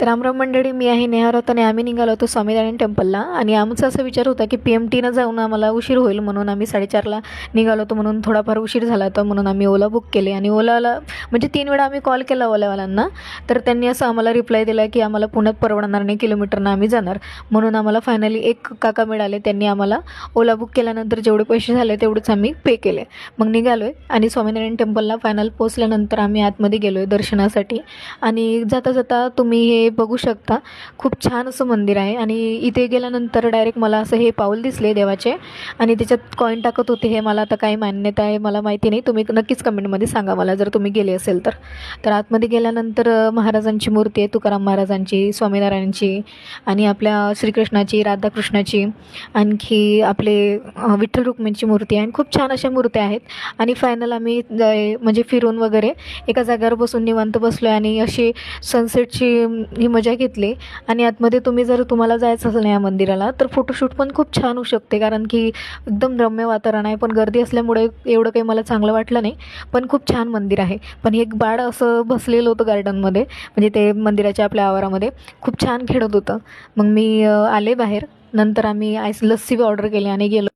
रामराम मंडळी, मी आहे नेहा राऊत आणि आम्ही निघालो होतो स्वामीनारायण टेम्पलला. आणि आमचा असा विचार होता की PMTनं जाऊन आम्हाला उशीर होईल, म्हणून आम्ही 4:30ला निघालो होतो. म्हणून थोडाफार उशीर झाला होता, म्हणून आम्ही ओला बुक केले. आणि ओलाला म्हणजे 3 वेळा आम्ही कॉल केला ओलावाल्यांना, तर त्यांनी असं आम्हाला रिप्लाय दिला की आम्हाला पुण्यात परवडणार नाही, किलोमीटरनं आम्ही जाणार. म्हणून आम्हाला फायनली एक काका मिळाले, त्यांनी आम्हाला ओला बुक केल्यानंतर जेवढे पैसे झाले तेवढेच आम्ही पे केले. मग निघालो आहे आणि स्वामीनारायण टेम्पलला फायनल पोचल्यानंतर आम्ही आतमध्ये गेलो आहे दर्शनासाठी. आणि जाता जाता तुम्ही हे बघू शकता, खूप छान असं मंदिर आहे. आणि इथे गेल्यानंतर डायरेक्ट मला असं हे पाऊल दिसले देवाचे, आणि त्याच्यात कॉईन टाकत होते. हे मला आता काय मान्यता आहे मला माहिती नाही, तुम्ही नक्कीच कमेंटमध्ये सांगा मला जर तुम्ही गेले असेल तर. तर आतमध्ये गेल्यानंतर महाराजांची मूर्ती आहे, तुकाराम महाराजांची, स्वामीनारायणची, आणि आपल्या श्रीकृष्णाची, राधाकृष्णाची, आणखी आपले विठ्ठल रुक्मिणीची मूर्ती आहे. आणि खूप छान अशा मूर्त्या आहेत. आणि फायनल आम्ही म्हणजे फिरून वगैरे एका जागेवर बसून निवांत बसलो आणि अशी सनसेटची ही मजा घेतली. आणि आतमध्ये तुम्हाला जायचं असेल ना या मंदिराला, तर फोटोशूट पण खूप छान होऊ शकते, कारण की एकदम रम्य वातावरण आहे. पण गर्दी असल्यामुळे एवढं काही मला चांगलं वाटलं नाही, पण खूप छान मंदिर आहे. पण एक बाळ असं बसलेलं होतं गार्डनमध्ये, म्हणजे ते मंदिराच्या आपल्या आवारामध्ये खूप छान खेळत होतं. मग मी आले बाहेर. नंतर आम्ही लस्सी ऑर्डर केली आणि गेलो.